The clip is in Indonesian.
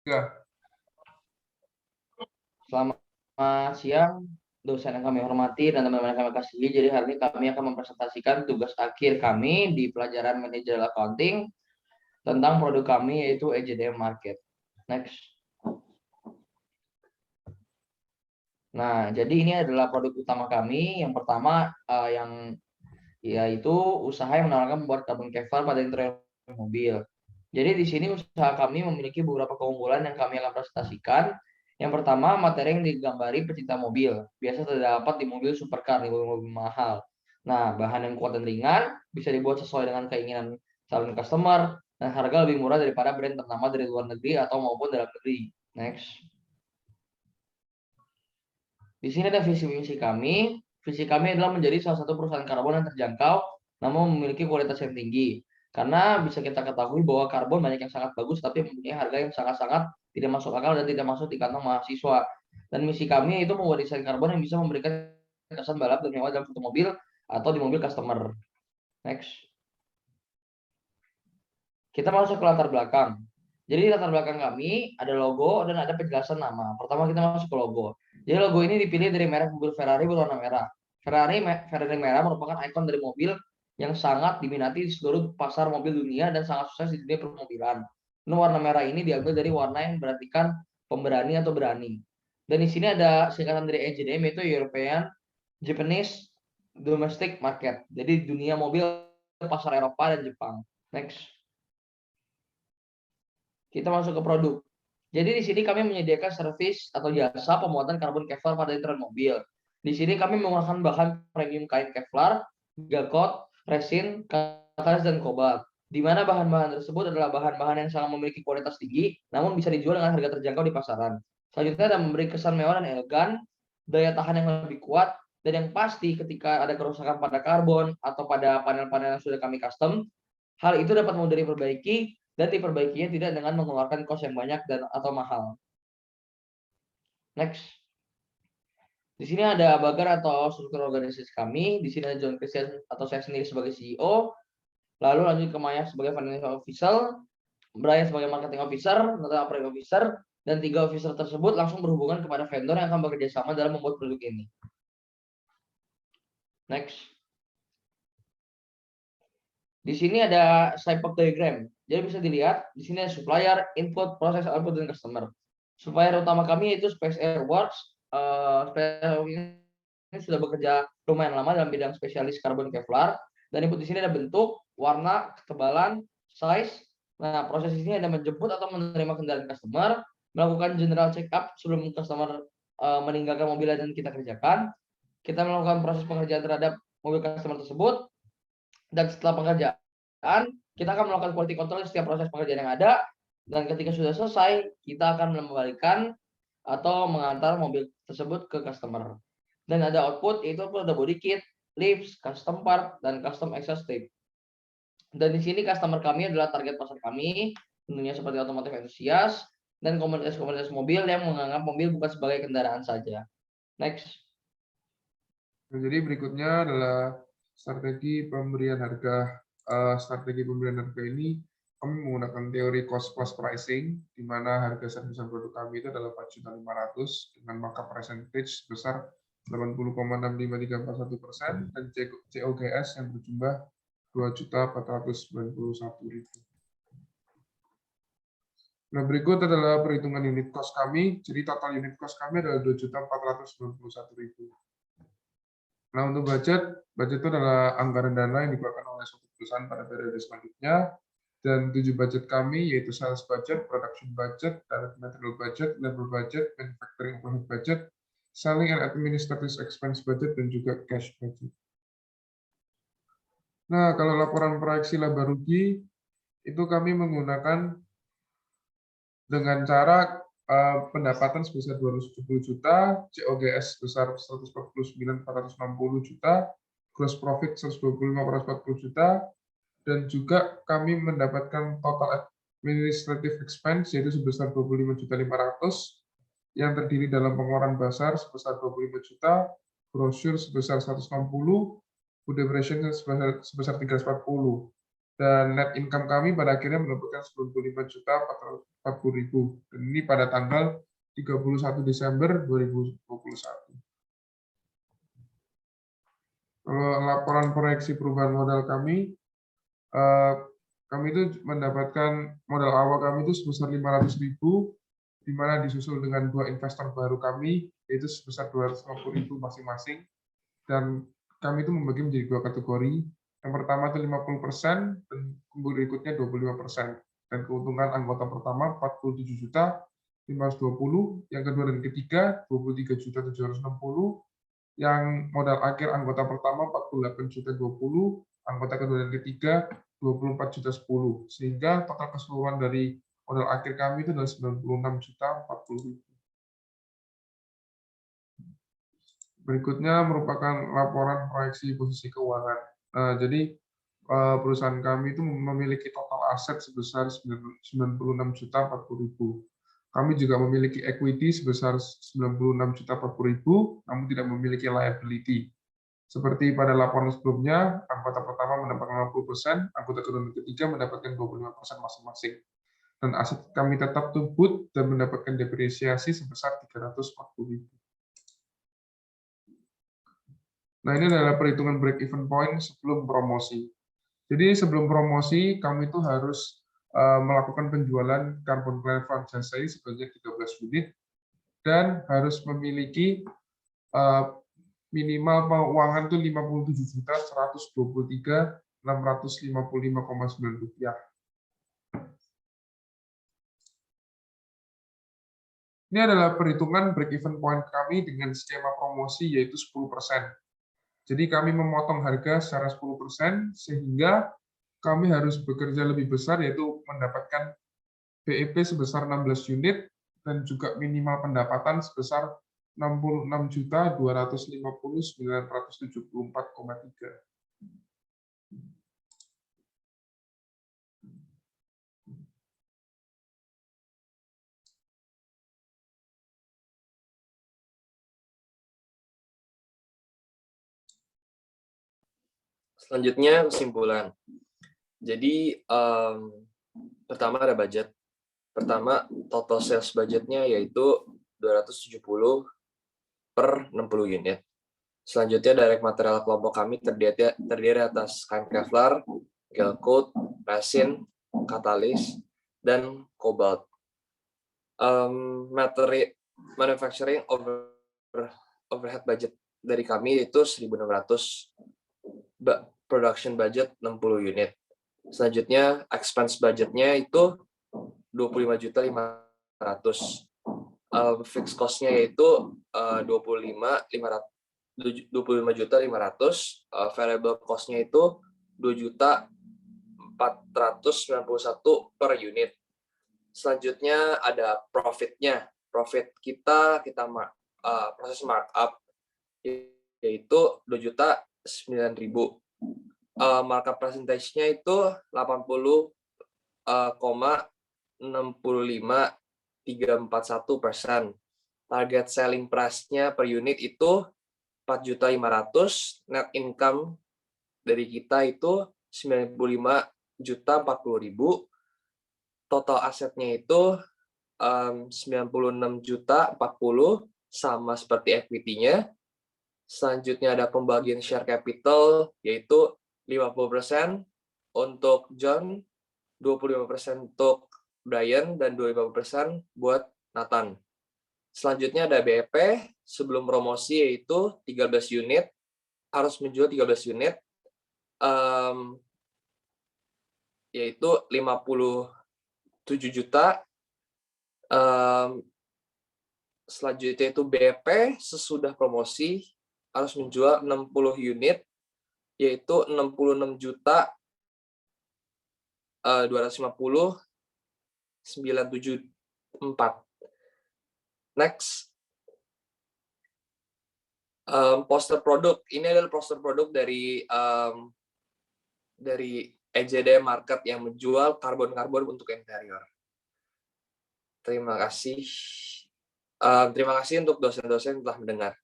Ya, Selamat siang, dosen yang kami hormati dan teman-teman yang kami kasihi. Jadi hari ini kami akan mempresentasikan tugas akhir kami di pelajaran Managerial Accounting tentang produk kami yaitu EJDM Market. Next. Nah, jadi ini adalah produk utama kami. Yang pertama yang yaitu usaha yang menawarkan membuat carbon capture pada interior mobil. Jadi di sini usaha kami memiliki beberapa keunggulan yang kami akan presentasikan. Yang pertama, materi yang digambari pecinta mobil. Biasa terdapat di mobil supercar, di mobil-mobil mahal. Nah, bahan yang kuat dan ringan bisa dibuat sesuai dengan keinginan calon customer dan harga lebih murah daripada brand ternama dari luar negeri atau maupun dalam negeri. Next. Di sini ada visi misi kami. Visi kami adalah menjadi salah satu perusahaan karbon yang terjangkau, namun memiliki kualitas yang tinggi. Karena bisa kita ketahui bahwa karbon banyak yang sangat bagus, tapi mempunyai harga yang sangat-sangat tidak masuk akal dan tidak masuk di kantong mahasiswa. Dan misi kami itu membuat desain karbon yang bisa memberikan kesan balap dan mewah dalam satu mobil atau di mobil customer. Next. Kita masuk ke latar belakang. Jadi latar belakang kami ada logo dan ada penjelasan nama. Pertama kita masuk ke logo. Jadi logo ini dipilih dari merek mobil Ferrari berwarna merah. Ferrari merah merupakan ikon dari mobil yang sangat diminati di seluruh pasar mobil dunia dan sangat sukses di dunia permobilan. Dan warna merah ini diambil dari warna yang berartikan pemberani atau berani. Dan di sini ada singkatan dari EJDM yaitu European Japanese Domestic Market. Jadi dunia mobil pasar Eropa dan Jepang. Next. Kita masuk ke produk. Jadi di sini kami menyediakan servis atau jasa pembuatan karbon Kevlar pada interior mobil. Di sini kami menggunakan bahan premium kain Kevlar, Gakot, resin, katalis, dan kobalt. Di mana bahan-bahan tersebut adalah bahan-bahan yang sangat memiliki kualitas tinggi, namun bisa dijual dengan harga terjangkau di pasaran. Selanjutnya ada memberi kesan mewah dan elegan, daya tahan yang lebih kuat, dan yang pasti ketika ada kerusakan pada karbon atau pada panel-panel yang sudah kami custom, hal itu dapat mudah diperbaiki dan diperbaikinya tidak dengan mengeluarkan kos yang banyak dan atau mahal. Next. Di sini ada bagar atau struktur organisasi kami. Di sini ada John Christian atau saya sendiri sebagai CEO. Lalu lanjut ke Maya sebagai financial officer, Brian sebagai marketing officer, Nata operating officer, dan 3 officer tersebut langsung berhubungan kepada vendor yang akan bekerja sama dalam membuat produk ini. Next. Di sini ada cypher diagram. Jadi bisa dilihat di sini ada supplier, input, proses, output, dan customer. Supplier utama kami yaitu Space Air Works. Space ini sudah bekerja lumayan lama dalam bidang spesialis karbon Kevlar. Dan input di sini ada bentuk, warna, ketebalan, size. Nah, proses ini ada menjemput atau menerima kendaraan customer, melakukan general check up sebelum customer meninggalkan mobil dan kita kerjakan. Kita melakukan proses pengerjaan terhadap mobil customer tersebut, dan setelah pengerjaan kita akan melakukan quality control setiap proses pengerjaan yang ada, dan ketika sudah selesai kita akan mengembalikan atau mengantar mobil tersebut ke customer. Dan ada output, yaitu ada body kit, lips, custom part, dan custom exhaust tape. Dan di sini customer kami adalah target pasar kami, tentunya seperti otomotif entusias dan komunitas-komunitas mobil yang menganggap mobil bukan sebagai kendaraan saja. Next. nah, jadi berikutnya adalah strategi pemberian harga. Strategi pemberian harga ini kami menggunakan teori cost plus pricing, di mana harga servisan produk kami itu adalah 4.500.000 dengan markup percentage sebesar 80,65341% dan COGS yang berjumlah 2.491.000. Nah, berikut adalah perhitungan unit cost kami. Jadi total unit cost kami adalah 2.491.000. Nah, untuk budget itu adalah anggaran dana yang dikeluarkan oleh suatu perusahaan pada periode selanjutnya. Dan 7 budget kami yaitu sales budget, production budget, direct material budget, labor budget, manufacturing overhead budget, selling and administrative expense budget, dan juga cash budget. Nah, kalau laporan proyeksi laba rugi itu kami menggunakan dengan cara pendapatan sebesar 270 juta, COGS sebesar 149.460 juta, gross profit 125.440 juta, dan juga kami mendapatkan total administrative expense yaitu sebesar 25.500.000 yang terdiri dalam pengeluaran basar sebesar 25 juta, brosur sebesar 160, food depreciation sebesar 340. Dan net income kami pada akhirnya mendapatkan 95.440.000. Dan ini pada tanggal 31 Desember 2021. Kalau laporan proyeksi perubahan modal kami itu mendapatkan modal awal kami itu sebesar 500.000, di mana disusul dengan 2 investor baru kami, yaitu sebesar 250.000 masing-masing. Dan kami itu membagi menjadi 2 kategori. Yang pertama itu 50%, dan berikutnya 25%. Dan keuntungan anggota pertama 47.520.000, yang kedua dan ketiga 23.760.000, yang modal akhir anggota pertama 48.020.000, anggota kedua dan ketiga 24.010.000, sehingga total keseluruhan dari modal akhir kami itu adalah 96.040.000. Berikutnya merupakan laporan proyeksi posisi keuangan. Jadi perusahaan kami itu memiliki total aset sebesar 96.040.000. Kami juga memiliki equity sebesar 96.040.000, namun tidak memiliki liability. Seperti pada laporan sebelumnya, anggota pertama mendapatkan 50%, anggota kedua dan ketiga mendapatkan 25% masing-masing. Dan aset kami tetap tumbuh dan mendapatkan depresiasi sebesar 340.000. Nah, ini adalah perhitungan break-even point sebelum promosi. Jadi sebelum promosi, kami itu harus melakukan penjualan carbon clear franchise sebanyak 13 unit, dan harus memiliki minimal keuangan itu 57.123.655,9 rupiah. Ini adalah perhitungan break-even point kami dengan skema promosi yaitu 10%. Jadi kami memotong harga secara 10%, sehingga kami harus bekerja lebih besar, yaitu mendapatkan BEP sebesar 16 unit, dan juga minimal pendapatan sebesar 66.250.974,3. Selanjutnya kesimpulan. Jadi pertama ada budget. Pertama total sales budgetnya yaitu 270 per 60 unit. Selanjutnya direct material kelompok kami terdiri atas kain Kevlar, gel coat, resin, katalis, dan cobalt. Manufacturing overhead budget dari kami itu 1.600, production budget 60 unit. Selanjutnya expense budgetnya itu 25.500. Fixed cost-nya yaitu 25.500. Variable cost-nya itu 2.491 per unit. Selanjutnya ada profit-nya. Profit kita proses markup yaitu 2.009.000. Markup percentage-nya itu 80,65341%. Target selling price-nya per unit itu 4.500.000. Net income dari kita itu 95.040.000. Total asetnya itu 96.040.000, sama seperti equity-nya. Selanjutnya ada pembagian share capital, yaitu 50% untuk John, 25% untuk Brian, dan 25% buat Nathan. Selanjutnya ada BEP sebelum promosi, yaitu 13 unit, harus menjual 13 unit, yaitu 57 juta. Selanjutnya itu BEP sesudah promosi, harus menjual 60 unit, yaitu 66.250.974. Next, poster produk. Ini adalah poster produk dari EJD Market yang menjual karbon-karbon untuk interior. Terima kasih. Terima kasih untuk dosen-dosen yang telah mendengar.